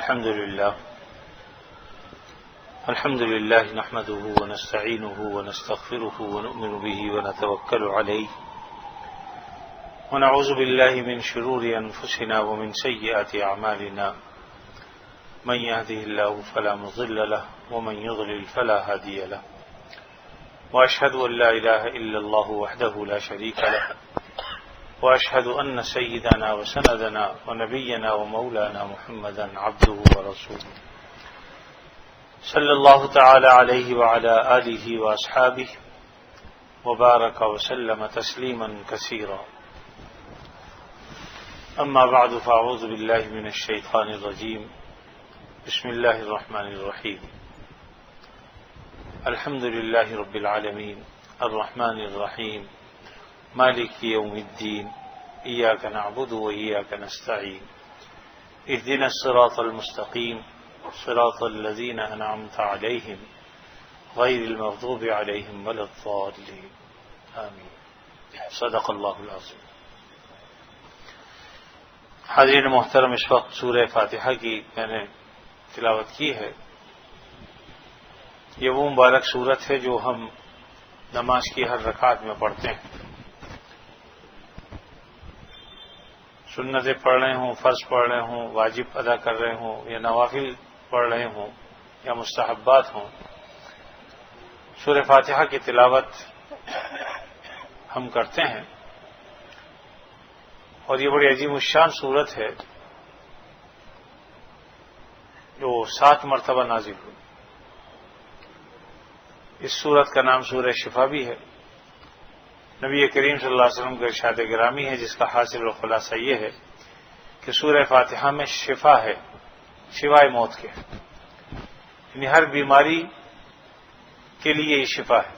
الحمد لله نحمده ونستعينه ونستغفره ونؤمن به ونتوكل عليه ونعوذ بالله من شرور أنفسنا ومن سيئات أعمالنا من يهده الله فلا مضل له ومن يضلل فلا هادي له وأشهد أن لا إله إلا الله وحده لا شريك له وأشهد أن سيدنا وسندنا ونبينا ومولانا محمدا عبده ورسوله صلى الله تعالى عليه وعلى آله وأصحابه وبارك وسلم تسليما كثيرا أما بعد فأعوذ بالله من الشيطان الرجيم بسم الله الرحمن الرحيم الحمد لله رب العالمين الرحمن الرحيم مالك يوم الدين إياك نعبد وإياك نستعين اهدنا الصراط المستقيم صراط الذين أنعمت عليهم غير المغضوب عليهم ولا الضالين آمين صدق اللہ العظیم. حاضرین محترم، اس وقت سورہ فاتحہ کی میں نے تلاوت کی ہے. یہ وہ مبارک سورت ہے جو ہم نماز کی ہر رکعت میں پڑھتے ہیں. سنتیں پڑھ رہے ہوں، فرض پڑھ رہے ہوں، واجب ادا کر رہے ہوں، یا نوافل پڑھ رہے ہوں یا مستحبات ہوں، سورہ فاتحہ کی تلاوت ہم کرتے ہیں. اور یہ بڑی عظیم الشان سورت ہے جو 7 مرتبہ نازل ہوئی. اس سورت کا نام سورہ شفا بھی ہے. نبی کریم صلی اللہ علیہ وسلم کا ارشاد گرامی ہے جس کا حاصل و خلاصہ یہ ہے کہ سورہ فاتحہ میں شفا ہے سوائے موت کے، یعنی ہر بیماری کے لیے یہ شفا ہے.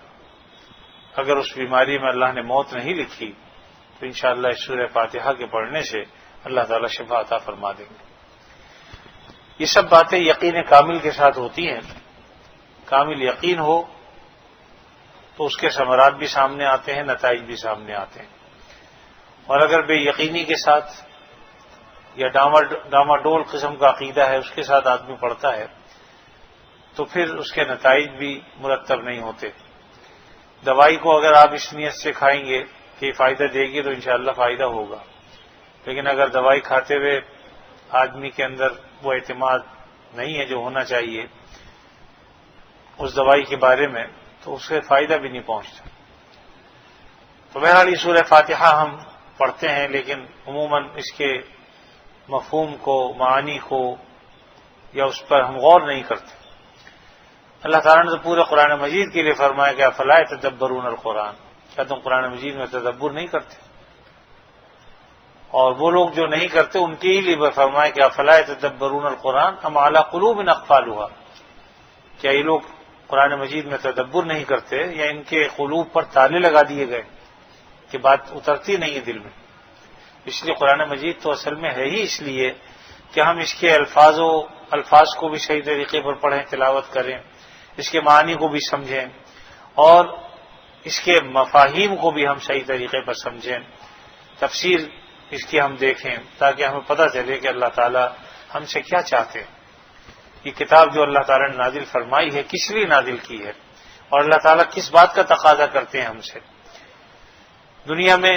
اگر اس بیماری میں اللہ نے موت نہیں لکھی تو انشاءاللہ اس سورہ فاتحہ کے پڑھنے سے اللہ تعالی شفا عطا فرما دیں گے. یہ سب باتیں یقین کامل کے ساتھ ہوتی ہیں. کامل یقین ہو تو اس کے ثمرات بھی سامنے آتے ہیں، نتائج بھی سامنے آتے ہیں. اور اگر بے یقینی کے ساتھ یا ڈاماڈول قسم کا عقیدہ ہے اس کے ساتھ آدمی پڑھتا ہے تو پھر اس کے نتائج بھی مرتب نہیں ہوتے. دوائی کو اگر آپ اس نیت سے کھائیں گے کہ یہ فائدہ دے گی تو انشاءاللہ فائدہ ہوگا، لیکن اگر دوائی کھاتے ہوئے آدمی کے اندر وہ اعتماد نہیں ہے جو ہونا چاہیے اس دوائی کے بارے میں تو اس سے فائدہ بھی نہیں پہنچتا. تو بہرحال یہ سورہ فاتحہ ہم پڑھتے ہیں لیکن عموماً اس کے مفہوم کو، معانی کو یا اس پر ہم غور نہیں کرتے. اللہ تعالیٰ نے تو پورے قرآن مجید کے لیے فرمایا کہ افلا یتدبرون القرآن، کیا تم قرآن مجید میں تدبر نہیں کرتے؟ اور وہ لوگ جو نہیں کرتے ان کے لیے فرمایا کہ افلا یتدبرون القرآن ام علی قلوب اقفالها، کیا یہ لوگ قرآن مجید میں تدبر نہیں کرتے یا ان کے قلوب پر تالے لگا دیے گئے کہ بات اترتی نہیں ہے دل میں؟ اس لیے قرآن مجید تو اصل میں ہے ہی اس لیے کہ ہم اس کے الفاظ کو بھی صحیح طریقے پر پڑھیں، تلاوت کریں، اس کے معنی کو بھی سمجھیں اور اس کے مفاہیم کو بھی ہم صحیح طریقے پر سمجھیں، تفسیر اس کی ہم دیکھیں تاکہ ہمیں پتہ چلے کہ اللہ تعالیٰ ہم سے کیا چاہتے ہیں. یہ کتاب جو اللہ تعالیٰ نے نازل فرمائی ہے کس لیے نازل کی ہے اور اللہ تعالیٰ کس بات کا تقاضا کرتے ہیں ہم سے. دنیا میں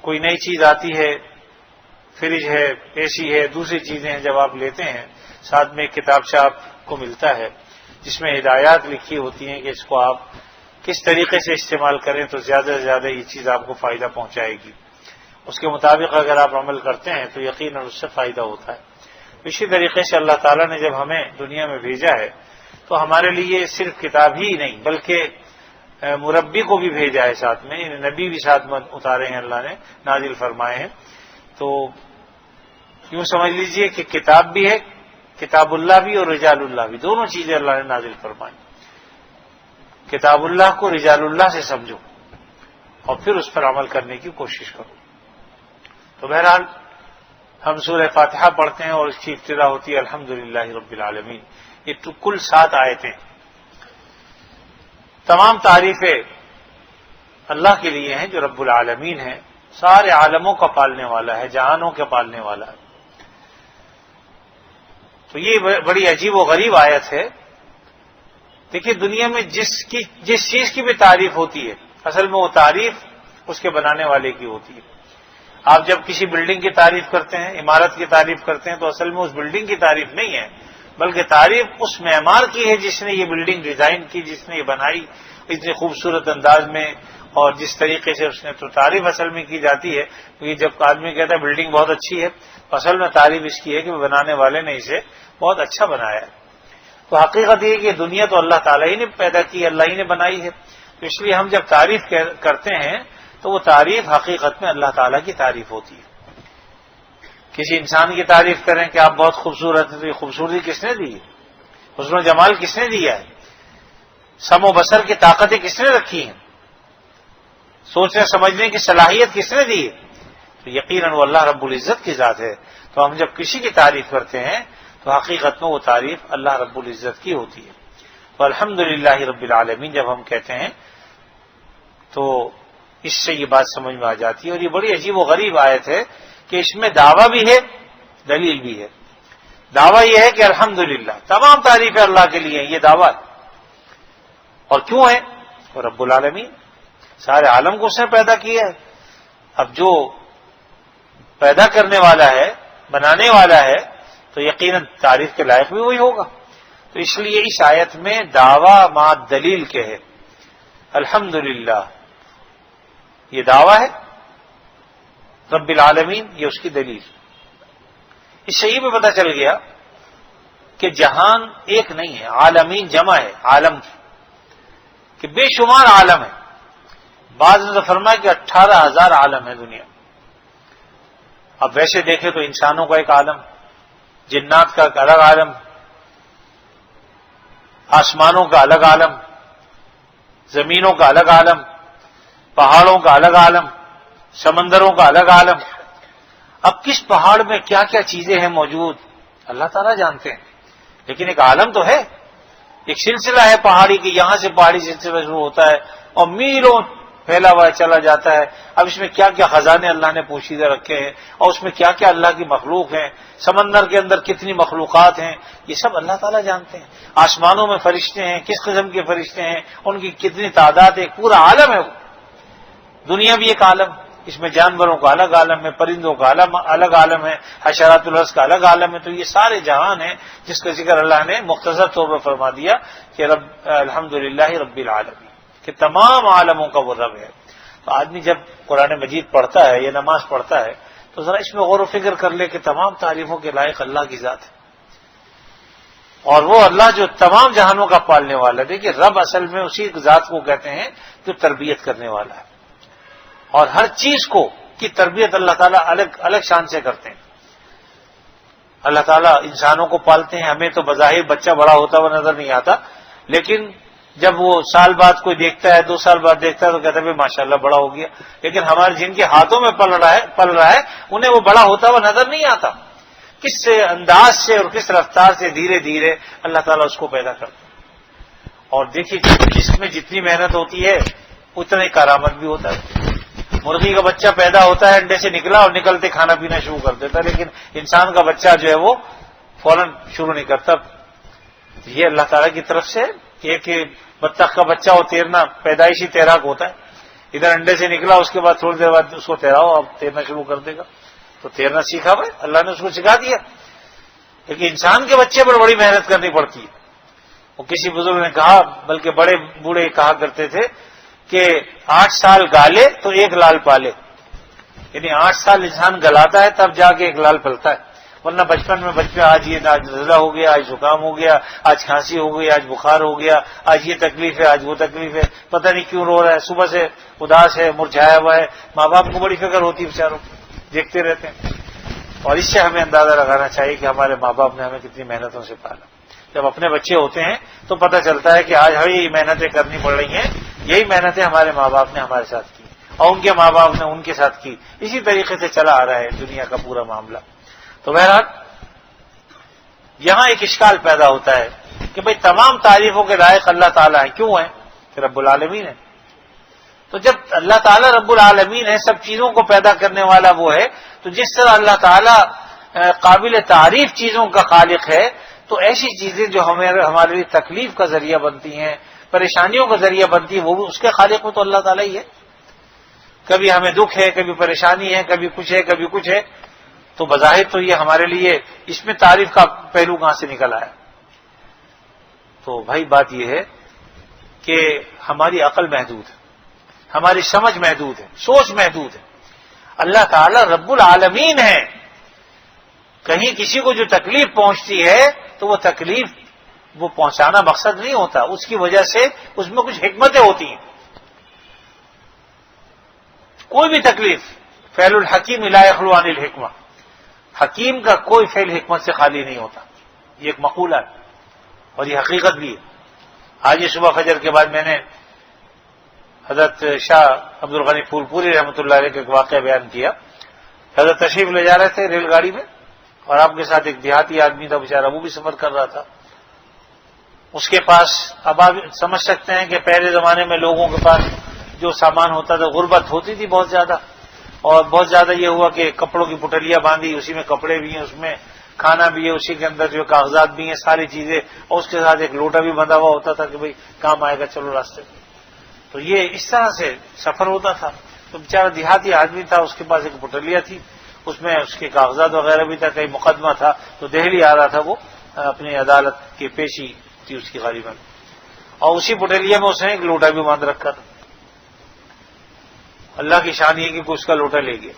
کوئی نئی چیز آتی ہے، فریج ہے، اے سی ہے، دوسری چیزیں ہیں، جب آپ لیتے ہیں ساتھ میں ایک کتابچہ آپ کو ملتا ہے جس میں ہدایات لکھی ہوتی ہیں کہ اس کو آپ کس طریقے سے استعمال کریں تو زیادہ سے زیادہ یہ چیز آپ کو فائدہ پہنچائے گی. اس کے مطابق اگر آپ عمل کرتے ہیں تو یقیناً اس سے فائدہ ہوتا ہے. اسی طریقے سے اللہ تعالیٰ نے جب ہمیں دنیا میں بھیجا ہے تو ہمارے لیے صرف کتاب ہی نہیں بلکہ مربی کو بھی بھیجا ہے ساتھ میں، نبی بھی ساتھ میں اتارے ہیں، اللہ نے نازل فرمائے ہیں. تو یوں سمجھ لیجئے کہ کتاب بھی ہے، کتاب اللہ بھی اور رجال اللہ بھی، دونوں چیزیں اللہ نے نازل فرمائی. کتاب اللہ کو رجال اللہ سے سمجھو اور پھر اس پر عمل کرنے کی کوشش کرو. تو بہرحال ہم سورہ فاتحہ پڑھتے ہیں اور اس کی ابتدا ہوتی ہے الحمدللہ رب العالمین. یہ تو کل 7 آیتیں، تمام تعریفیں اللہ کے لیے ہیں جو رب العالمین ہیں، سارے عالموں کا پالنے والا ہے، جہانوں کے پالنے والا ہے. تو یہ بڑی عجیب و غریب آیت ہے. دیکھیے دنیا میں جس چیز کی بھی تعریف ہوتی ہے اصل میں وہ تعریف اس کے بنانے والے کی ہوتی ہے. آپ جب کسی بلڈنگ کی تعریف کرتے ہیں، عمارت کی تعریف کرتے ہیں، تو اصل میں اس بلڈنگ کی تعریف نہیں ہے، بلکہ تعریف اس معمار کی ہے جس نے یہ بلڈنگ ڈیزائن کی، جس نے یہ بنائی اتنے خوبصورت انداز میں اور جس طریقے سے اس نے. تو تعریف اصل میں کی جاتی ہے کیونکہ جب آدمی کہتا ہے بلڈنگ بہت اچھی ہے، تو اصل میں تعریف اس کی ہے کہ بنانے والے نے اسے بہت اچھا بنایا ہے. تو حقیقت یہ ہے کہ دنیا تو اللہ تعالیٰ ہی نے پیدا کی، اللہ ہی نے بنائی ہے. تو اس لیے ہم جب تعریف کرتے ہیں تو وہ تعریف حقیقت میں اللہ تعالیٰ کی تعریف ہوتی ہے. کسی انسان کی تعریف کریں کہ آپ بہت خوبصورت ہیں، تو یہ خوبصورتی کس نے دی ہے؟ حسن و جمال کس نے دیا ہے؟ سم و بصر کی طاقتیں کس نے رکھی ہیں؟ سوچنے سمجھنے کی صلاحیت کس نے دی ہے؟ تو یقیناً وہ اللہ رب العزت کی ذات ہے. تو ہم جب کسی کی تعریف کرتے ہیں تو حقیقت میں وہ تعریف اللہ رب العزت کی ہوتی ہے. تو الحمدللہ رب العالمین جب ہم کہتے ہیں تو اس سے یہ بات سمجھ میں آ جاتی ہے. اور یہ بڑی عجیب و غریب آیت ہے کہ اس میں دعویٰ بھی ہے، دلیل بھی ہے. دعویٰ یہ ہے کہ الحمدللہ تمام تعریفیں اللہ کے لیے ہیں، یہ دعویٰ ہے. اور کیوں ہے؟ وہ رب العالمین سارے عالم کو اس نے پیدا کیا ہے. اب جو پیدا کرنے والا ہے، بنانے والا ہے، تو یقیناً تعریف کے لائق بھی وہی ہوگا. تو اس لیے اس آیت میں دعویٰ مع دلیل کے ہے. الحمدللہ یہ دعویٰ ہے، رب العالمین یہ اس کی دلیل. اس سے یہ بھی پتہ چل گیا کہ جہان ایک نہیں ہے، عالمین جمع ہے عالم کی، کہ بے شمار عالم ہے. بعض نے تو فرمایا کہ 18,000 عالم ہے دنیا. اب ویسے دیکھیں تو انسانوں کا ایک عالم، جنات کا ایک الگ عالم، آسمانوں کا الگ عالم، زمینوں کا الگ عالم، پہاڑوں کا الگ عالم، سمندروں کا الگ عالم. اب کس پہاڑ میں کیا کیا چیزیں ہیں موجود اللہ تعالیٰ جانتے ہیں، لیکن ایک عالم تو ہے، ایک سلسلہ ہے پہاڑی کی، یہاں سے پہاڑی سلسلہ شروع ہوتا ہے اور میلوں پھیلا ہوا چلا جاتا ہے. اب اس میں کیا کیا خزانے اللہ نے پوشیدہ رکھے ہیں اور اس میں کیا کیا اللہ کی مخلوق ہیں، سمندر کے اندر کتنی مخلوقات ہیں، یہ سب اللہ تعالیٰ جانتے ہیں. آسمانوں میں فرشتے ہیں، کس قسم کے فرشتے ہیں، ان کی کتنی تعداد ہے، پورا عالم ہے. دنیا بھی ایک عالم، اس میں جانوروں کا الگ عالم ہے، پرندوں کا الگ عالم ہے، حشرات الارض کا الگ عالم ہے. تو یہ سارے جہان ہیں جس کا ذکر اللہ نے مختصر طور پر فرما دیا کہ الحمدللہ رب العالمین، کہ تمام عالموں کا وہ رب ہے. تو آدمی جب قرآن مجید پڑھتا ہے یا نماز پڑھتا ہے تو ذرا اس میں غور و فکر کر لے کہ تمام تعریفوں کے لائق اللہ کی ذات ہے، اور وہ اللہ جو تمام جہانوں کا پالنے والا ہے. دیکھیے رب اصل میں اسی ذات کو کہتے ہیں جو تربیت کرنے والا ہے، اور ہر چیز کو کی تربیت اللہ تعالیٰ الگ الگ شان سے کرتے ہیں. اللہ تعالیٰ انسانوں کو پالتے ہیں، ہمیں تو بظاہر بچہ بڑا ہوتا ہوا نظر نہیں آتا، لیکن جب وہ سال بعد کوئی دیکھتا ہے، 2 سال بعد دیکھتا ہے تو کہتا ہے ماشاءاللہ بڑا ہو گیا. لیکن ہمارے جن کے ہاتھوں میں پل رہا ہے انہیں وہ بڑا ہوتا ہوا نظر نہیں آتا. کس سے انداز سے اور کس رفتار سے دھیرے دھیرے اللہ تعالیٰ اس کو پیدا کرتا ہے. اور دیکھیے جس میں جتنی محنت ہوتی ہے اتنا ہی کرامت بھی ہوتا ہے. مرغی کا بچہ پیدا ہوتا ہے، انڈے سے نکلا اور نکلتے کھانا پینا شروع کر دیتا ہے، لیکن انسان کا بچہ جو ہے وہ فوراً شروع نہیں کرتا. یہ اللہ تعالیٰ کی طرف سے کہ بطخ کا بچہ وہ تیرنا پیدائشی تیراک ہوتا ہے. ادھر انڈے سے نکلا، اس کے بعد تھوڑی دیر بعد اس کو تیراؤ، اب تیرنا شروع کر دے گا. تو تیرنا سیکھا بھائی، اللہ نے اس کو سکھا دیا. لیکن انسان کے بچے پر بڑی محنت کرنی پڑتی ہے. وہ کسی بزرگ نے کہا، بلکہ بڑے بوڑھے کہا کرتے تھے کہ 8 سال گالے تو 1 لال پالے. یعنی 8 سال انسان گلاتا ہے تب جا کے 1 لال پلتا ہے، ورنہ بچپن میں بچے آج نزلہ ہو گیا، آج زکام ہو گیا، آج کھانسی ہو گئی، آج بخار ہو گیا، آج یہ تکلیف ہے، آج وہ تکلیف ہے، پتہ نہیں کیوں رو رہا ہے، صبح سے اداس ہے، مرجھایا ہوا ہے. ماں باپ کو بڑی فکر ہوتی ہے، بیچاروں دیکھتے رہتے ہیں. اور اس سے ہمیں اندازہ لگانا چاہیے کہ ہمارے ماں باپ نے ہمیں کتنی محنتوں سے پالا. جب اپنے بچے ہوتے ہیں تو پتہ چلتا ہے کہ آج ہمیں یہ محنتیں کرنی پڑ رہی ہیں، یہی محنتیں ہمارے ماں باپ نے ہمارے ساتھ کی اور ان کے ماں باپ نے ان کے ساتھ کی. اسی طریقے سے چلا آ رہا ہے دنیا کا پورا معاملہ. تو بہرحال یہاں ایک اشکال پیدا ہوتا ہے کہ بھئی تمام تعریفوں کے لائق اللہ تعالیٰ ہیں، کیوں ہیں؟ کہ رب العالمین ہے. تو جب اللہ تعالیٰ رب العالمین ہے، سب چیزوں کو پیدا کرنے والا وہ ہے، تو جس طرح اللہ تعالیٰ قابل تعریف چیزوں کا خالق ہے، تو ایسی چیزیں جو ہمارے لیے تکلیف کا ذریعہ بنتی ہیں، پریشانیوں کا ذریعہ بنتی ہیں، وہ بھی اس کے خالق میں تو اللہ تعالیٰ ہی ہے۔ کبھی ہمیں دکھ ہے، کبھی پریشانی ہے، کبھی کچھ ہے، کبھی کچھ ہے، تو بظاہر تو یہ ہمارے لیے اس میں تعریف کا پہلو کہاں سے نکل آیا؟ تو بھائی بات یہ ہے کہ ہماری عقل محدود ہے، ہماری سمجھ محدود ہے، سوچ محدود ہے۔ اللہ تعالیٰ رب العالمین ہے، کہیں کسی کو جو تکلیف پہنچتی ہے تو وہ تکلیف وہ پہنچانا مقصد نہیں ہوتا، اس کی وجہ سے اس میں کچھ حکمتیں ہوتی ہیں۔ کوئی بھی تکلیف، فعل الحکیم لا یخلو عن الحکمہ، حکیم کا کوئی فعل حکمت سے خالی نہیں ہوتا، یہ ایک مقولہ ہے اور یہ حقیقت بھی ہے۔ آج یہ صبح فجر کے بعد میں نے حضرت شاہ عبد الغنی پھول پوری رحمۃ اللہ علیہ کا ایک واقعہ بیان کیا۔ حضرت تشریف لے جا رہے تھے ریل گاڑی میں، اور آپ کے ساتھ ایک دیہاتی آدمی تھا، بیچارہ وہ بھی سفر کر رہا تھا۔ اس کے پاس، اب آپ سمجھ سکتے ہیں کہ پہلے زمانے میں لوگوں کے پاس جو سامان ہوتا تھا، غربت ہوتی تھی بہت زیادہ، اور بہت زیادہ یہ ہوا کہ کپڑوں کی پٹلیاں باندھی، اسی میں کپڑے بھی ہیں، اس میں کھانا بھی ہے، اسی کے اندر جو کاغذات بھی ہیں، ساری چیزیں، اور اس کے ساتھ ایک لوٹا بھی بندھا ہوا ہوتا تھا کہ بھئی کام آئے گا چلو راستے میں۔ تو یہ اس طرح سے سفر ہوتا تھا۔ تو بیچارہ دیہاتی آدمی تھا، اس کے پاس ایک پٹلیا تھی، اس میں اس کے کاغذات وغیرہ بھی تھا، کہیں مقدمہ تھا، تو دہلی آ رہا تھا وہ، اپنی عدالت کی پیشی تھی اس کی غالباً، اور اسی پٹلیا میں اس نے ایک لوٹا بھی باندھ رکھا تھا۔ اللہ کی شان یہ کہ اس کا لوٹا لے گیا۔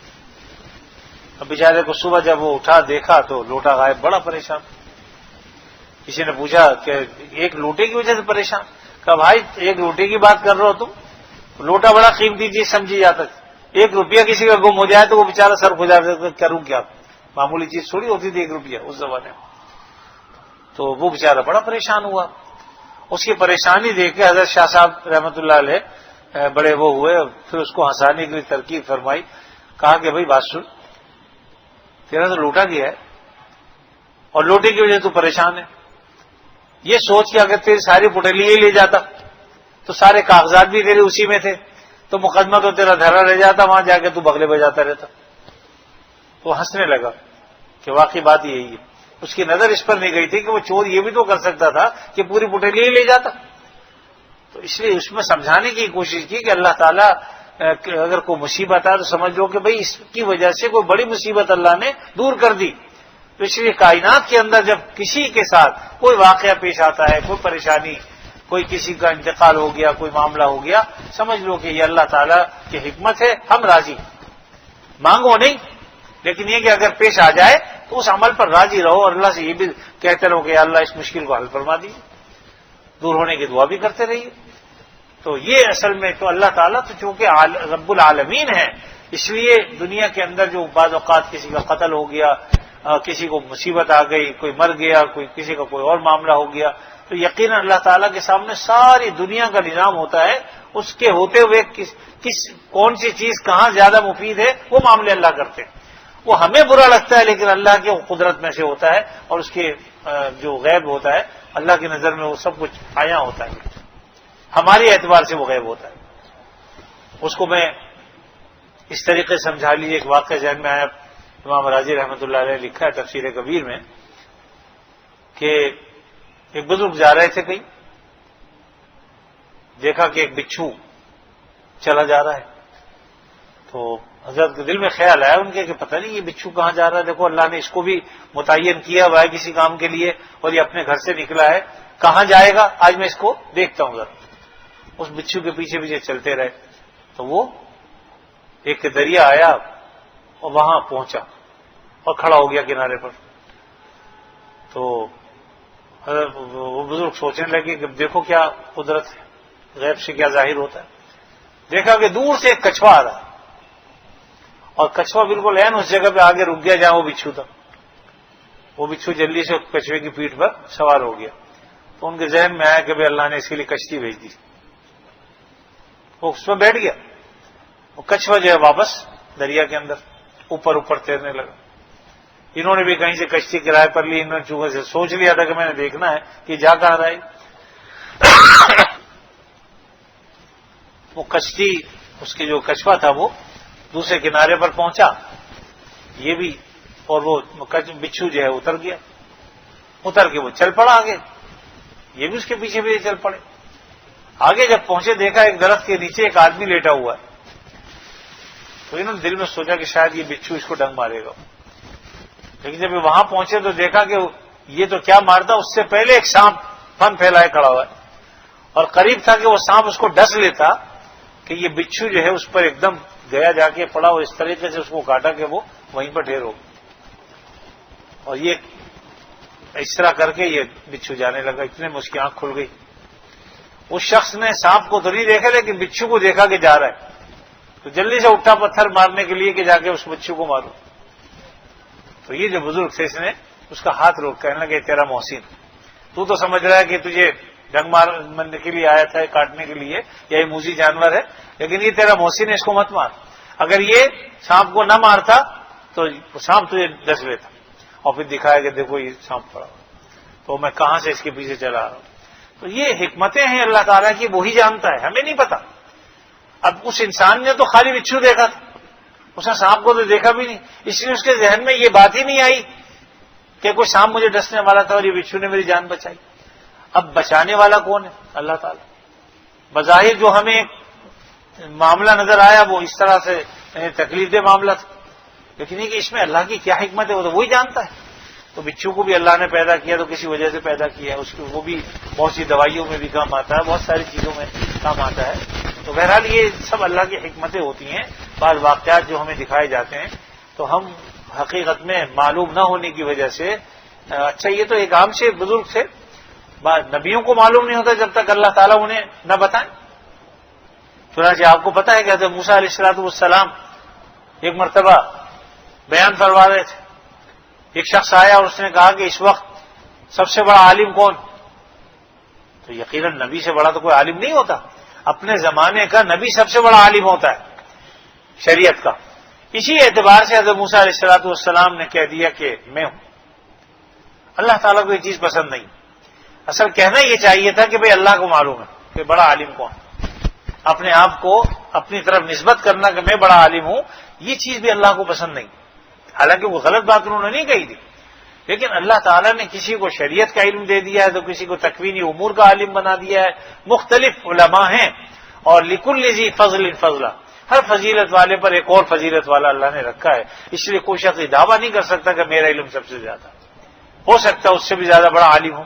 اب بیچارے کو صبح جب وہ اٹھا دیکھا تو لوٹا غائب، بڑا پریشان۔ کسی نے پوچھا کہ ایک لوٹے کی وجہ سے پریشان؟ کہا بھائی ایک لوٹے کی بات کر رہے ہو تم، لوٹا بڑا قیمتی چیز سمجھی جاتا ہے، ایک روپیہ کسی کا گم ہو جائے تو وہ بیچارہ سر کھجا کروں کیا، معمولی چیز تھوڑی ہوتی تھی ایک روپیہ اس زمانے میں۔ تو وہ بیچارہ بڑا پریشان ہوا۔ اس کی پریشانی دیکھ کے حضرت شاہ صاحب رحمۃ اللہ علیہ بڑے وہ ہوئے، پھر اس کو ہنسانے کے لیے ترکیب فرمائی، کہا کہ بھائی بات سن، تیرا تو لوٹا گیا ہے اور لوٹے کی وجہ سے تو پریشان ہے، یہ سوچ کے اگر تیری ساری پٹلی ہی لے جاتا تو سارے کاغذات بھی تیرے اسی میں تھے، تو مقدمہ تو تیرا دھرا رہ جاتا، وہاں جا کے تو بغلے بجاتا رہتا۔ تو ہنسنے لگا کہ واقعی بات یہی ہے۔ اس کی نظر اس پر نہیں گئی تھی کہ وہ چور یہ بھی تو کر سکتا تھا کہ پوری پٹلی ہی لے جاتا۔ تو اس لیے اس میں سمجھانے کی کوشش کی کہ اللہ تعالیٰ اگر کوئی مصیبت آئے تو سمجھ لو کہ بھئی اس کی وجہ سے کوئی بڑی مصیبت اللہ نے دور کر دی۔ تو اس لیے کائنات کے اندر جب کسی کے ساتھ کوئی واقعہ پیش آتا ہے، کوئی پریشانی، کوئی کسی کا انتقال ہو گیا، کوئی معاملہ ہو گیا، سمجھ لو کہ یہ اللہ تعالیٰ کی حکمت ہے، ہم راضی، مانگو نہیں، لیکن یہ کہ اگر پیش آ جائے تو اس عمل پر راضی رہو، اور اللہ سے یہ بھی کہتے رہو کہ اللہ اس مشکل کو حل فرما دیجیے، دور ہونے کی دعا بھی کرتے رہیے۔ تو یہ اصل میں تو اللہ تعالیٰ تو چونکہ رب العالمین ہے، اس لیے دنیا کے اندر جو بعض اوقات کسی کا قتل ہو گیا، کسی کو مصیبت آ گئی، کوئی مر گیا، کسی کا کوئی اور معاملہ ہو گیا، تو یقیناً اللہ تعالیٰ کے سامنے ساری دنیا کا نظام ہوتا ہے، اس کے ہوتے ہوئے کون سی چیز کہاں زیادہ مفید ہے وہ معاملے اللہ کرتے ہیں۔ وہ ہمیں برا لگتا ہے لیکن اللہ کی قدرت میں سے ہوتا ہے، اور اس کے جو غیب ہوتا ہے اللہ کی نظر میں وہ سب کچھ آیا ہوتا ہے، ہماری اعتبار سے وہ غیب ہوتا ہے۔ اس کو میں اس طریقے سے سمجھا لیجیے، ایک واقعہ ذہن میں آیا، امام راضی رحمۃ اللہ علیہ لکھا ہے تفسیر کبیر میں کہ ایک بزرگ جا رہے تھے کہیں، دیکھا کہ ایک بچھو چلا جا رہا ہے، تو حضرت کے دل میں خیال آیا ان کے کہ پتہ نہیں یہ بچھو کہاں جا رہا ہے، دیکھو اللہ نے اس کو بھی متعین کیا ہوا ہے کسی کام کے لیے، اور یہ اپنے گھر سے نکلا ہے، کہاں جائے گا، آج میں اس کو دیکھتا ہوں ذرا۔ اس بچھو کے پیچھے پیچھے چلتے رہے تو وہ ایک دریا آیا اور وہاں پہنچا اور کھڑا ہو گیا کنارے پر۔ تو وہ بزرگ سوچنے لگے کہ دیکھو کیا قدرت ہے، غیب سے کیا ظاہر ہوتا ہے۔ دیکھا کہ دور سے ایک کچھوا آ رہا، اور کچھوا بالکل عین اس جگہ پہ آگے رک گیا جہاں وہ بچھو تھا۔ وہ بچھو جلدی سے کچھوے کی پیٹھ پر سوار ہو گیا۔ تو ان کے ذہن میں آیا کہ بھائی اللہ نے اس کے لیے کشتی بھیج دی، وہ اس میں بیٹھ گیا، وہ کچھوا جو ہے واپس دریا کے اندر اوپر تیرنے لگا۔ انہوں نے بھی کہیں سے کشتی کرائے پر لی، انہوں نے چونکہ سے سوچ لیا تھا کہ میں نے دیکھنا ہے کہ جا کہاں رہا ہے۔ وہ کشتی، اس کے جو کچھوا تھا وہ دوسرے کنارے پر پہنچا، یہ بھی اور وہ بچھو جو ہے اتر گیا، اتر کے وہ چل پڑا آگے، یہ بھی اس کے پیچھے بھی چل پڑے۔ آگے جب پہنچے دیکھا ایک درخت کے نیچے ایک آدمی لیٹا ہوا ہے، تو انہوں نے دل میں سوچا کہ شاید یہ بچھو اس کو ڈنگ مارے گا، لیکن جب وہاں پہنچے تو دیکھا کہ یہ تو کیا مارتا، اس سے پہلے ایک سانپ پن پھیلائے کھڑا ہوا ہے، اور قریب تھا کہ وہ سانپ اس کو ڈس لیتا کہ یہ بچھو جو ہے اس پر ایک دم گیا جا کے پڑا، اور اس طریقے سے اس کو کاٹا کہ وہ وہیں پر ڈھیر ہو گیا، اور یہ اس طرح کر کے یہ بچھو جانے لگا، اتنے میں اس کی آنکھ کھل گئی۔ اس شخص نے سانپ کو تو نہیں دیکھا لیکن بچھو کو دیکھا کہ جا رہا ہے، تو جلدی سے اٹھا پتھر مارنے کے لیے کہ جا کے اس بچھو کو مارو، تو یہ جو بزرگ تھے اس نے اس کا ہاتھ روک کہنے لگا تیرا محسن، تو سمجھ رہا ہے کہ تجھے ڈنگ مارنے کے لیے آیا تھا، کاٹنے کے لیے، یا یہ موذی جانور ہے، لیکن یہ تیرا محسن ہے، اس کو مت مار، اگر یہ سانپ کو نہ مارتا تو سانپ تجھے ڈس لیتا، اور پھر دکھایا کہ دیکھو یہ سانپ پڑا، تو میں کہاں سے اس کے پیچھے چلا رہا ہوں۔ تو یہ حکمتیں ہیں اللہ تعالیٰ کی، وہی جانتا ہے، ہمیں نہیں پتا۔ اب اس انسان نے تو خالی بچھو دیکھا تھا، اس نے سانپ کو تو دیکھا بھی نہیں، اس لیے اس کے ذہن میں یہ بات ہی نہیں آئی کہ کوئی سانپ مجھے ڈسنے والا تھا اور یہ بچھو نے میری جان بچائی۔ اب بچانے والا کون ہے؟ اللہ تعالیٰ۔ بظاہر جو ہمیں ایک معاملہ نظر آیا وہ اس طرح سے تکلیف دہ معاملہ تھا، لیکن یہ کہ اس میں اللہ کی کیا حکمت ہے وہ تو وہی جانتا ہے۔ تو بچھو کو بھی اللہ نے پیدا کیا تو کسی وجہ سے پیدا کیا ہے، اس کو وہ بھی بہت سی دوائیوں میں بھی کام آتا ہے، بہت ساری چیزوں میں کام آتا ہے۔ تو بہرحال یہ سب اللہ کی حکمتیں ہوتی ہیں۔ بعض واقعات جو ہمیں دکھائے جاتے ہیں تو ہم حقیقت میں معلوم نہ ہونے کی وجہ سے، اچھا یہ تو ایک عام سے بزرگ تھے، نبیوں کو معلوم نہیں ہوتا جب تک اللہ تعالیٰ انہیں نہ بتائیں۔ چنانچہ آپ کو پتا ہے کہ حضرت موسیٰ علیہ السلام ایک مرتبہ بیان فرما رہے تھے، ایک شخص آیا اور اس نے کہا کہ اس وقت سب سے بڑا عالم کون؟ تو یقیناً نبی سے بڑا تو کوئی عالم نہیں ہوتا، اپنے زمانے کا نبی سب سے بڑا عالم ہوتا ہے شریعت کا۔ اسی اعتبار سے حضرت موسیٰ علیہ السلام نے کہہ دیا کہ میں ہوں۔ اللہ تعالیٰ کو یہ چیز پسند نہیں، اصل کہنا یہ چاہیے تھا کہ بھئی اللہ کو معلوم ہے کہ بڑا عالم کون، اپنے آپ کو اپنی طرف نسبت کرنا کہ میں بڑا عالم ہوں، یہ چیز بھی اللہ کو پسند نہیں۔ حالانکہ وہ غلط بات انہوں نے نہیں کہی تھی، لیکن اللہ تعالیٰ نے کسی کو شریعت کا علم دے دیا ہے تو کسی کو تکوینی امور کا عالم بنا دیا ہے، مختلف علماء ہیں، اور لکل ذی فضل فضلا، ہر فضیلت والے پر ایک اور فضیلت والا اللہ نے رکھا ہے، اس لیے کوئی شخص دعویٰ نہیں کر سکتا کہ میرا علم سب سے زیادہ، ہو سکتا ہے اس سے بھی زیادہ بڑا عالم ہو،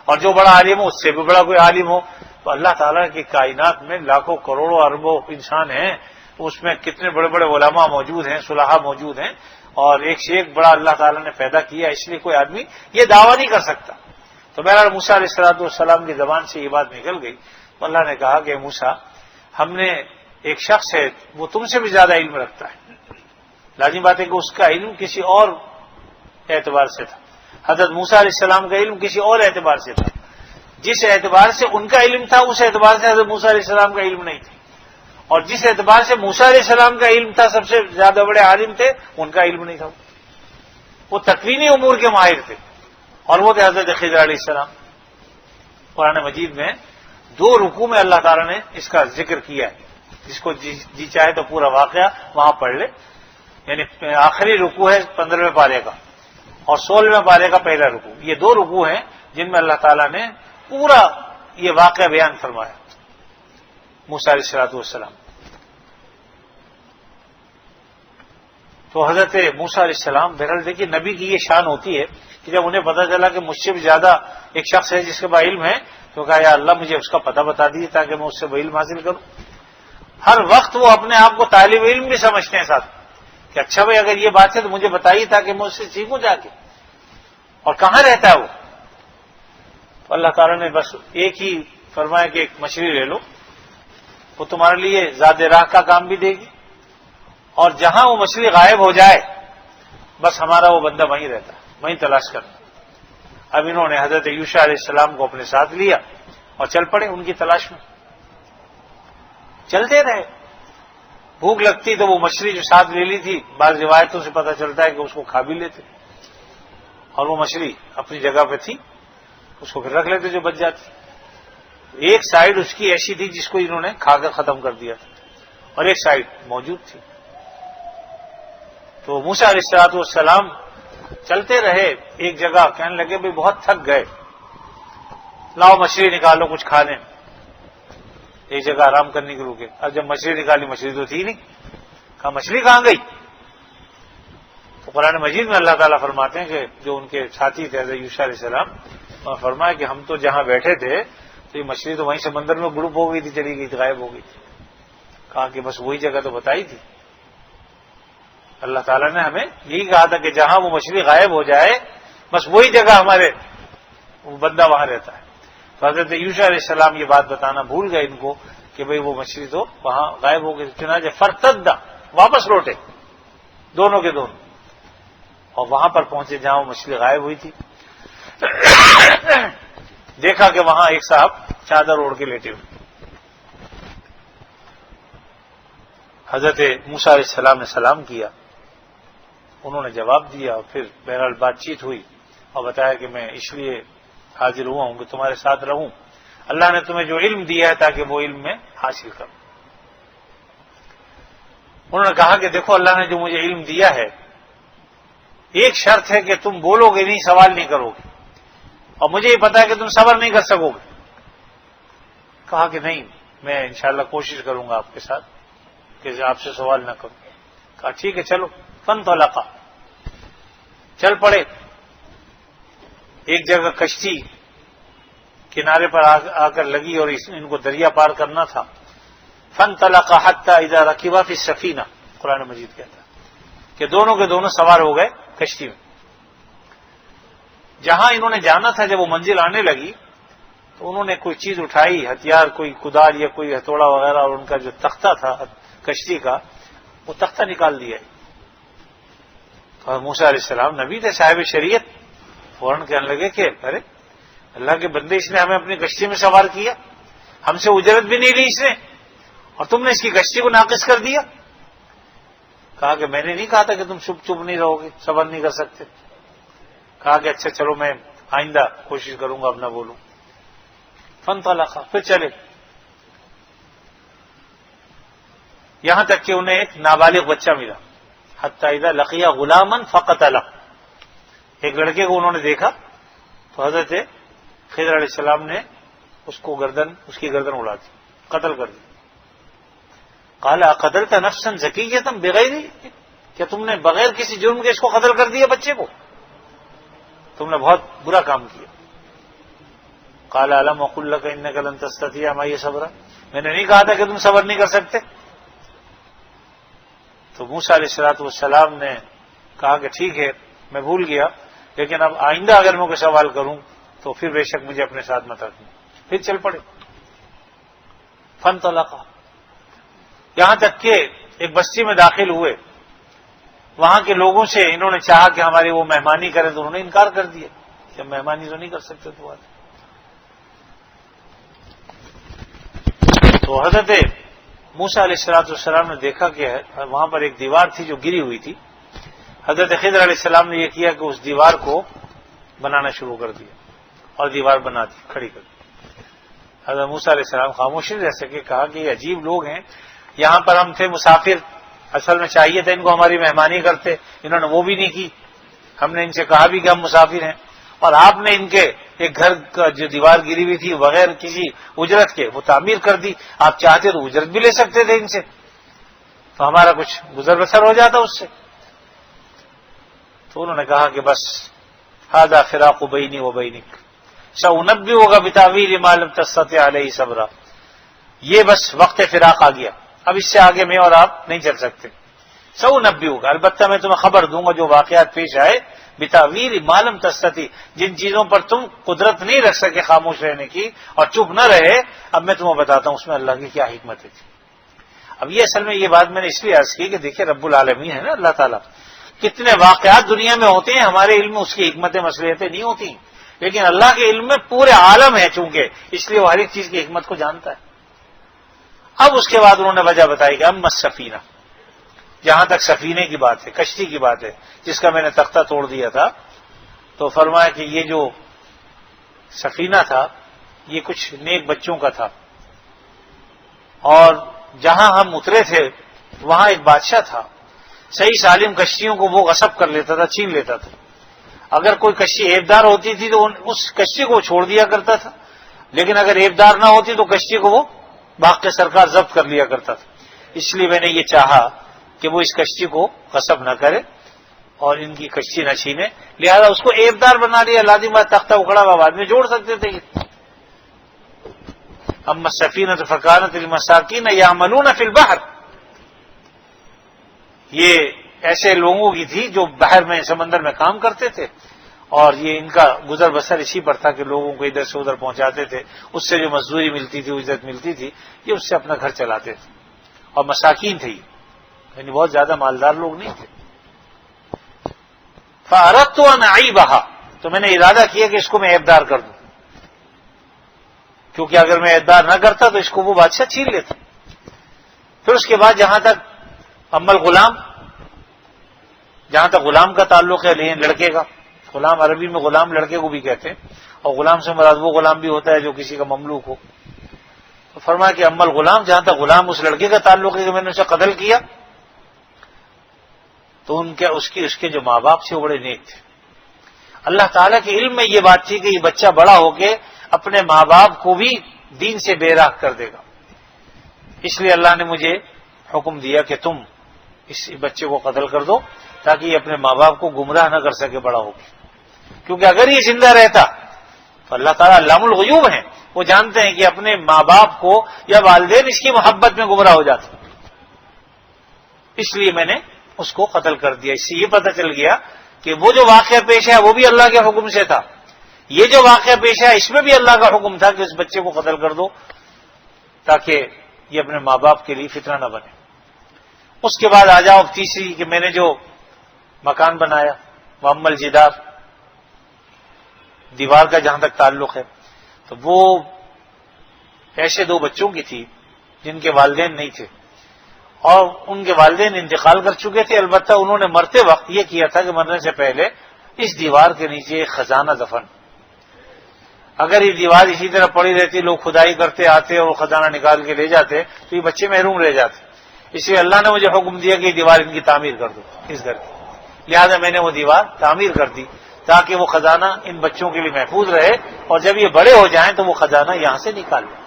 اور جو بڑا عالم ہو اس سے بھی بڑا کوئی عالم ہو۔ تو اللہ تعالیٰ کی کائنات میں لاکھوں کروڑوں اربوں انسان ہیں، اس میں کتنے بڑے بڑے علماء موجود ہیں، صلحاء موجود ہیں، اور ایک سے ایک بڑا اللہ تعالیٰ نے پیدا کیا، اس لیے کوئی آدمی یہ دعویٰ نہیں کر سکتا۔ تو بہرحال موسیٰ علیہ السلام کی زبان سے یہ بات نکل گئی تو اللہ نے کہا کہ موسیٰ، ہم نے ایک شخص ہے وہ تم سے بھی زیادہ علم رکھتا ہے، لازمی بات ہے کہ اس کا علم کسی اور اعتبار سے تھا، حضرت موسیٰ علیہ السلام کا علم کسی اور اعتبار سے تھا، جس اعتبار سے ان کا علم تھا اس اعتبار سے حضرت موسیٰ علیہ السلام کا علم نہیں تھا، اور جس اعتبار سے موسیٰ علیہ السلام کا علم تھا، سب سے زیادہ بڑے عالم تھے، ان کا علم نہیں تھا، وہ تکوینی امور کے ماہر تھے، اور وہ تھے حضرت خضر علیہ السلام۔ قرآن مجید میں 2 رکوع میں اللہ تعالیٰ نے اس کا ذکر کیا ہے، جس کو جی چاہے تو پورا واقعہ وہاں پڑھ لے، یعنی آخری رکوع ہے 15ویں پارے کا اور 16ویں پارے کا پہلا رکوع، یہ 2 رکوع ہیں جن میں اللہ تعالیٰ نے پورا یہ واقعہ بیان فرمایا موسیٰ علیہ السلام۔ تو حضرت موسیٰ علیہ السلام، بہرحال دیکھیے نبی کی یہ شان ہوتی ہے کہ جب انہیں پتہ چلا کہ مجھ سے بھی زیادہ ایک شخص ہے جس کے پاس علم ہے تو کہا یا اللہ مجھے اس کا پتہ بتا دیجیے تاکہ میں اس سے وہ علم حاصل کروں۔ ہر وقت وہ اپنے آپ کو طالب علم بھی سمجھتے ہیں ساتھ کہ اچھا بھائی اگر یہ بات ہے تو مجھے بتائیے تاکہ میں اس سے سیکھوں جا کے، اور کہاں رہتا ہے وہ؟ تو اللہ تعالیٰ نے بس ایک ہی فرمایا کہ ایک مچھلی لے لو، وہ تمہارے لیے زاد راہ کا کام بھی دے گی، اور جہاں وہ مچھلی غائب ہو جائے بس ہمارا وہ بندہ وہیں رہتا ہے، وہیں تلاش کرنا۔ اب انہوں نے حضرت یوشع علیہ السلام کو اپنے ساتھ لیا اور چل پڑے ان کی تلاش میں، چلتے رہے۔ بھوک لگتی تو وہ مچھلی جو ساتھ لے لی تھی، بعض روایتوں سے پتہ چلتا ہے کہ اس کو کھا بھی لیتے، اور وہ مچھلی اپنی جگہ پہ تھی، اس کو پھر رکھ لیتے جو بچ جاتی۔ ایک سائیڈ اس کی ایسی تھی جس کو انہوں نے کھا کر ختم کر دیا تھا، اور ایک سائیڈ موجود تھی۔ تو موسیٰ علیہ السلام چلتے رہے ایک جگہ، کہنے لگے بھئی بہت تھک گئے، لاؤ مچھلی نکالو کچھ کھا لیں، ایک جگہ آرام کرنے کے رکے۔ اب جب مچھلی نکالی مچھلی تو تھی نہیں، کہا مچھلی کہاں گئی؟ تو قرآن مجید میں اللہ تعالیٰ فرماتے ہیں کہ جو ان کے ساتھی تھے حضرت یوشع علیہ السلام، انہوں نے فرمایا کہ ہم تو جہاں بیٹھے تھے تو یہ مچھلی تو وہیں سمندر میں گڑپ ہو گئی تھی، چلی گئی تھی، غائب ہو گئی تھی۔ کہا کہ بس وہی جگہ تو بتائی تھی، اللہ تعالیٰ نے ہمیں یہی کہا تھا کہ جہاں وہ مچھلی غائب ہو جائے بس وہی جگہ ہمارے وہ بندہ وہاں رہتا ہے۔ تو حضرت یوشع علیہ السلام یہ بات بتانا بھول گئے ان کو کہ بھئی وہ مچھلی تو وہاں غائب ہو گئی، چنانچہ فرتدہ واپس لوٹے دونوں کے دونوں، اور وہاں پر پہنچے جہاں وہ مچھلی غائب ہوئی تھی۔ دیکھا کہ وہاں ایک صاحب چادر اوڑھ کے لیٹے ہوئے۔ حضرت موسیٰ علیہ السلام نے سلام کیا، انہوں نے جواب دیا، اور پھر بہرحال بات چیت ہوئی اور بتایا کہ میں اس لیے حاضر ہوا ہوں کہ تمہارے ساتھ رہوں، اللہ نے تمہیں جو علم دیا ہے تاکہ وہ علم میں حاصل کروں۔ انہوں نے کہا کہ دیکھو اللہ نے جو مجھے علم دیا ہے، ایک شرط ہے کہ تم بولو گے نہیں، سوال نہیں کرو گے، اور مجھے یہ پتا ہے کہ تم صبر نہیں کر سکو گے۔ کہا کہ نہیں، میں انشاءاللہ کوشش کروں گا آپ کے ساتھ کہ آپ سے سوال نہ کروں۔ کہا ٹھیک ہے چلو، فانطلقا، چل پڑے۔ ایک جگہ کشتی کنارے پر آ کر لگی اور ان کو دریا پار کرنا تھا۔ فانطلقا حتی اذا رکبا فی السفینہ، قرآن مجید کہتا ہے کہ دونوں کے دونوں سوار ہو گئے کشتی میں۔ جہاں انہوں نے جانا تھا جب وہ منزل آنے لگی تو انہوں نے کوئی چیز اٹھائی، ہتھیار، کوئی کدال یا کوئی ہتھوڑا وغیرہ، اور ان کا جو تختہ تھا کشتی کا وہ تختہ نکال دیا۔ اور موسیٰ علیہ السلام نبی تھے، صاحب شریعت، فوراً کہنے لگے کہ ارے اللہ کے بندے، اس نے ہمیں اپنی کشتی میں سوار کیا، ہم سے اجرت بھی نہیں لی اس نے، اور تم نے اس کی کشتی کو ناقص کر دیا۔ کہا کہ میں نے نہیں کہا تھا کہ تم چپ نہیں رہو گے، صبر نہیں کر سکتے۔ کہا کہ اچھا چلو میں آئندہ کوشش کروں گا اب نہ بولوں۔ فانطلقا، پھر چلے، یہاں تک کہ انہیں ایک نابالغ بچہ ملا۔ حتی اذا لقیا غلاما فقتلہ، ایک لڑکے کو انہوں نے دیکھا تو حضرت خضر علیہ السلام نے اس کی گردن اڑا دی، قتل کر دی۔ قال اقتلت نفسا زکیۃ بغیر، کیا تم نے بغیر کسی جرم کے اس کو قتل کر دیا بچے کو؟ تم نے بہت برا کام کیا۔ قال الم اقل لك انك لن تستطيع معي صبرا، میں نے نہیں کہا تھا کہ تم صبر نہیں کر سکتے؟ تو موسیٰ علیہ السلام نے کہا کہ ٹھیک ہے میں بھول گیا، لیکن اب آئندہ اگر میں کوئی سوال کروں تو پھر بے شک مجھے اپنے ساتھ مت رکھنا۔ پھر چل پڑے۔ فانطلقا، یہاں تک کہ ایک بستی میں داخل ہوئے، وہاں کے لوگوں سے انہوں نے چاہا کہ ہماری وہ مہمانی کریں تو انہوں نے انکار کر دیا کہ ہم مہمانی تو نہیں کر سکتے تو حضرت موسیٰ علیہ السلام نے دیکھا کہ وہاں پر ایک دیوار تھی جو گری ہوئی تھی۔ حضرت خضر علیہ السلام نے یہ کیا کہ اس دیوار کو بنانا شروع کر دیا اور دیوار بنا دی، کھڑی کر دی۔ حضرت موسیٰ علیہ السلام خاموش نہیں رہ سکے، کہا کہ یہ عجیب لوگ ہیں، یہاں پر ہم تھے مسافر، اصل میں چاہیے تھا ان کو ہماری مہمانی کرتے، انہوں نے وہ بھی نہیں کی، ہم نے ان سے کہا بھی کہ ہم مسافر ہیں، اور آپ نے ان کے ایک گھر کا جو دیوار گری ہوئی تھی بغیر کسی اجرت کے وہ تعمیر کر دی، آپ چاہتے تو اجرت بھی لے سکتے تھے ان سے، تو ہمارا کچھ گزر بسر ہو جاتا اس سے۔ تو انہوں نے کہا کہ بس ھذا فراق بینی و بینک سأنبئک بتأویل ما لم تستطع علیہ صبرا، یہ بس وقت فراق آ گیا، اب اس سے آگے میں اور آپ نہیں چل سکتے۔ سأنبئک، البتہ میں تمہیں خبر دوں گا جو واقعات پیش آئے، بتأویل ما لم تستطع، جن چیزوں پر تم قدرت نہیں رکھ سکے خاموش رہنے کی اور چپ نہ رہے، اب میں تمہیں بتاتا ہوں اس میں اللہ کی کیا حکمت ہے۔ اب یہ اصل میں یہ بات میں نے اس لیے عرض کی کہ دیکھیں رب العالمین ہے نا اللہ تعالیٰ، کتنے واقعات دنیا میں ہوتے ہیں، ہمارے علم میں اس کی حکمتیں مصلحتیں نہیں ہوتی، لیکن اللہ کے علم میں پورے عالم ہے چونکہ، اس لیے وہ ہر ایک چیز کی حکمت کو جانتا ہے۔ اب اس کے بعد انہوں نے وجہ بتائی کہ اما السفینہ، جہاں تک سفینے کی بات ہے، کشتی کی بات ہے جس کا میں نے تختہ توڑ دیا تھا، تو فرمایا کہ یہ جو سفینہ تھا یہ کچھ نیک بچوں کا تھا، اور جہاں ہم اترے تھے وہاں ایک بادشاہ تھا، صحیح سالم کشتیوں کو وہ غصب کر لیتا تھا، چھین لیتا تھا، اگر کوئی کشتی عیبدار ہوتی تھی تو اس کشتی کو چھوڑ دیا کرتا تھا، لیکن اگر عیبدار نہ ہوتی تو کشتی کو وہ باغ کے سرکار ضبط کر لیا کرتا تھا. اس لیے میں نے یہ چاہا کہ وہ اس کشتی کو غصب نہ کرے اور ان کی کشتی نہ چھینے، لہذا اس کو عیبدار بنا لیا. لازم تختہ اکھڑا ہوا بعد میں جوڑ سکتے تھے. اما السفینۃ فکانت للمساکین یعملون فی البحر، یہ ایسے لوگوں کی تھی جو بحر میں سمندر میں کام کرتے تھے، اور یہ ان کا گزر بسر اسی پر تھا کہ لوگوں کو ادھر سے ادھر پہنچاتے تھے، اس سے جو مزدوری ملتی تھی، عزت ملتی تھی، یہ اس سے اپنا گھر چلاتے تھے. اور مساکین تھے، یعنی بہت زیادہ مالدار لوگ نہیں تھے. فَأَرَدْتُ أَنْ أَعِيبَهَا، تو میں نے ارادہ کیا کہ اس کو میں عیبدار کر دوں، کیونکہ اگر میں عیبدار نہ کرتا تو اس کو وہ بادشاہ چھین لیتا. پھر اس کے بعد جہاں تک امل غلام، جہاں تک غلام کا تعلق ہے، لیکن لڑکے کا، غلام عربی میں غلام لڑکے کو بھی کہتے ہیں، اور غلام سے مراد وہ غلام بھی ہوتا ہے جو کسی کا مملوک ہو. تو فرمایا کہ امل غلام، جہاں تک غلام اس لڑکے کا تعلق ہے کہ میں نے اسے قتل کیا، تو اس کے جو ماں باپ تھے وہ بڑے نیک تھے. اللہ تعالیٰ کے علم میں یہ بات تھی کہ یہ بچہ بڑا ہو کے اپنے ماں باپ کو بھی دین سے بے راہ کر دے گا. اس لیے اللہ نے مجھے حکم دیا کہ تم اس بچے کو قتل کر دو تاکہ یہ اپنے ماں باپ کو گمراہ نہ کر سکے بڑا ہو کے. کیونکہ اگر یہ زندہ رہتا تو اللہ تعالیٰ علام الغیوب ہیں، وہ جانتے ہیں کہ اپنے ماں باپ کو یا والدین اس کی محبت میں گمراہ ہو جاتے. اس لیے میں نے اس کو قتل کر دیا. اس سے یہ پتہ چل گیا کہ وہ جو واقعہ پیش ہے وہ بھی اللہ کے حکم سے تھا، یہ جو واقعہ پیش ہے اس میں بھی اللہ کا حکم تھا کہ اس بچے کو قتل کر دو تاکہ یہ اپنے ماں باپ کے لیے فتنہ نہ بنے. اس کے بعد آ جاؤ تیسری کہ میں نے جو مکان بنایا، وَأَمَّا الْجِدَارُ، دیوار کا جہاں تک تعلق ہے، تو وہ ایسے دو بچوں کی تھی جن کے والدین نہیں تھے، اور ان کے والدین انتقال کر چکے تھے. البتہ انہوں نے مرتے وقت یہ کیا تھا کہ مرنے سے پہلے اس دیوار کے نیچے ایک خزانہ دفن. اگر یہ دیوار اسی طرح پڑی رہتی، لوگ کھدائی کرتے آتے اور وہ خزانہ نکال کے لے جاتے تو یہ بچے محروم رہ جاتے. اس لیے اللہ نے مجھے حکم دیا کہ یہ دیوار ان کی تعمیر کر دو اس گھر کی. لہذا میں نے وہ دیوار تعمیر کر دی تاکہ وہ خزانہ ان بچوں کے لیے محفوظ رہے، اور جب یہ بڑے ہو جائیں تو وہ خزانہ یہاں سے نکال لیں.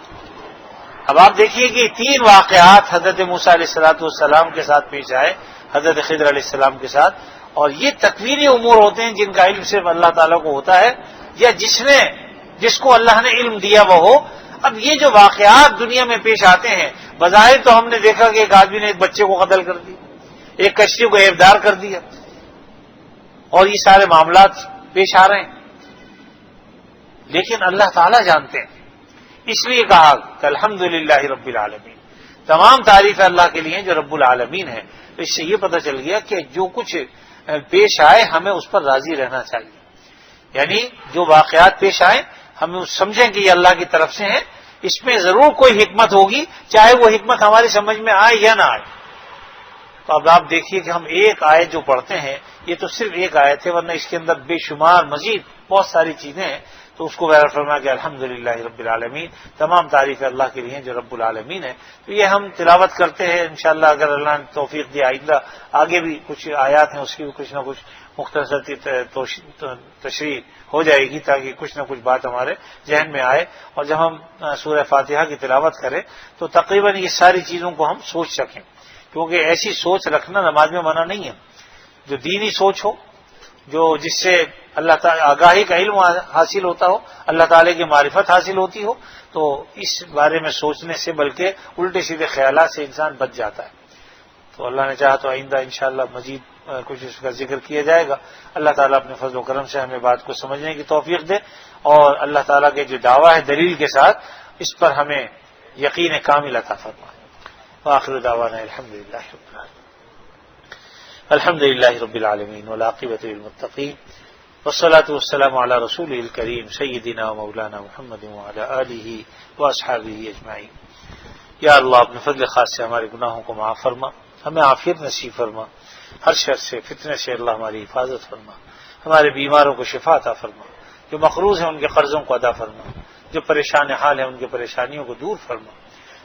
اب آپ دیکھیے کہ تین واقعات حضرت موسیٰ علیہ الصلوۃ والسلام کے ساتھ پیش آئے، حضرت خضر علیہ السلام کے ساتھ، اور یہ تکوینی امور ہوتے ہیں جن کا علم صرف اللہ تعالیٰ کو ہوتا ہے، یا جس کو اللہ نے علم دیا وہ ہو. اب یہ جو واقعات دنیا میں پیش آتے ہیں، بظاہر تو ہم نے دیکھا کہ ایک آدمی نے ایک بچے کو قتل کر دیا، ایک کشتی کو عیبدار کر دیا، اور یہ سارے معاملات پیش آ رہے ہیں، لیکن اللہ تعالیٰ جانتے ہیں. اس لیے کہا کہ الحمدللہ رب العالمین، تمام تعریف اللہ کے لیے جو رب العالمین ہے. تو اس سے یہ پتہ چل گیا کہ جو کچھ پیش آئے ہمیں اس پر راضی رہنا چاہیے. یعنی جو واقعات پیش آئے ہمیں سمجھیں کہ یہ اللہ کی طرف سے ہیں، اس میں ضرور کوئی حکمت ہوگی، چاہے وہ حکمت ہماری سمجھ میں آئے یا نہ آئے. تو اب آپ دیکھیے کہ ہم ایک آیت جو پڑھتے ہیں یہ تو صرف ایک آیت ہے، ورنہ اس کے اندر بے شمار مزید بہت ساری چیزیں ہیں. تو اس کو بہرحال فرمایا کہ الحمدللہ رب العالمین، تمام تعریف اللہ کے لیے جو رب العالمین ہے. تو یہ ہم تلاوت کرتے ہیں انشاءاللہ، اگر اللہ نے توفیق دی آئندہ آگے بھی کچھ آیات ہیں اس کی بھی کچھ نہ کچھ مختصر تشریح ہو جائے گی تاکہ کچھ نہ کچھ بات ہمارے ذہن میں آئے. اور جب ہم سورہ فاتحہ کی تلاوت کریں تو تقریباً یہ ساری چیزوں کو ہم سوچ سکیں، کیونکہ ایسی سوچ رکھنا نماز میں منع نہیں ہے. جو دینی سوچ ہو، جو جس سے اللہ تعالی آگاہی کا علم حاصل ہوتا ہو، اللہ تعالی کی معرفت حاصل ہوتی ہو، تو اس بارے میں سوچنے سے بلکہ الٹے سیدھے خیالات سے انسان بچ جاتا ہے. تو اللہ نے چاہا تو آئندہ انشاءاللہ مزید کچھ اس کا ذکر کیا جائے گا. اللہ تعالیٰ اپنے فضل و کرم سے ہمیں بات کو سمجھنے کی توفیق دے، اور اللہ تعالیٰ کے جو دعویٰ ہے دلیل کے ساتھ اس پر ہمیں یقین کامل عطا فرمائے. وآخر دعوانا الحمدللہ رب العالمین والعاقبۃ للمتقین والصلاة والسلام علی رسولہ الکریم سیدنا و مولانا محمد وعلی آلہ واصحابہ اجمعین. یا اللہ اپنے فضل خاص سے ہمارے گناہوں کو معاف فرما، ہمیں عافیت نصیب فرما، ہر شر سے فتنے سے اللہ ہماری حفاظت فرما، ہمارے بیماروں کو شفا عطا فرما، جو مقروض ہیں ان کے قرضوں کو ادا فرما، جو پریشان حال ہیں ان کی پریشانیوں کو دور فرما.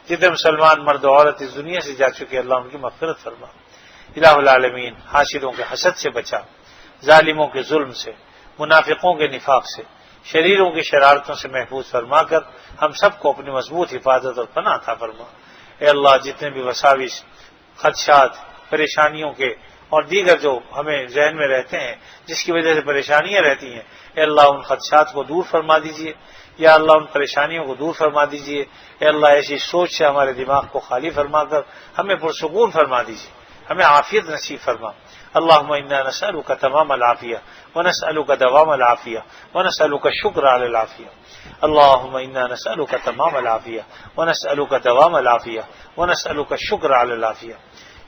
جتنے مسلمان مرد و عورت اس دنیا سے جا چکے اللہ ان کی مغفرت فرما. الہ العالمین حاسدوں کے حسد سے بچا، ظالموں کے ظلم سے، منافقوں کے نفاق سے، شریروں کی شرارتوں سے محفوظ فرما کر ہم سب کو اپنی مضبوط حفاظت اور پناہ عطا فرما۔ اے اللہ، جتنے بھی وساوس، خدشات، پریشانیوں کے اور دیگر جو ہمیں ذہن میں رہتے ہیں جس کی وجہ سے پریشانیاں رہتی ہیں، اے اللہ ان خدشات کو دور فرما دیجیے، یا اللہ ان پریشانیوں کو دور فرما دیجیے۔ اے اللہ ایسی سوچ سے ہمارے دماغ کو خالی فرما کر ہمیں پرسکون فرما دیجیے، ہمیں عافیت نصیب فرما۔ اللہم انا نسألک تمام العافیہ ونسألک دوام العافیہ ونسألک الشکر علی العافیہ۔ اللہم انا نسألک تمام العافیہ ونسألک دوام العافیہ ونسألک الشکر علی العافیہ۔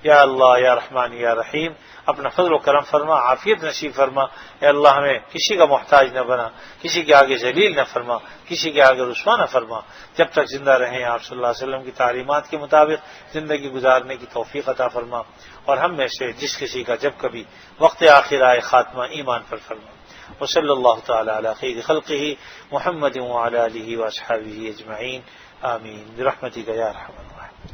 یا اللہ، یا رحمان، یا رحیم، اپنا فضل و کرم فرما، عافیت نصیب فرما۔ اے اللہ ہمیں کسی کا محتاج نہ بنا، کسی کے آگے ذلیل نہ فرما، کسی کے آگے رسوا نہ فرما۔ جب تک زندہ رہیں آپ صلی اللہ علیہ وسلم کی تعلیمات کے مطابق زندگی گزارنے کی توفیق عطا فرما، اور ہم میں سے جس کسی کا جب کبھی وقت آخر آئے خاتمہ ایمان پر فرما۔ وصلی اللہ تعالی علی خیر خلقہ محمد وعلی آلہ واصحابہ اجمعین، آمین برحمتک یا ارحم الراحمین۔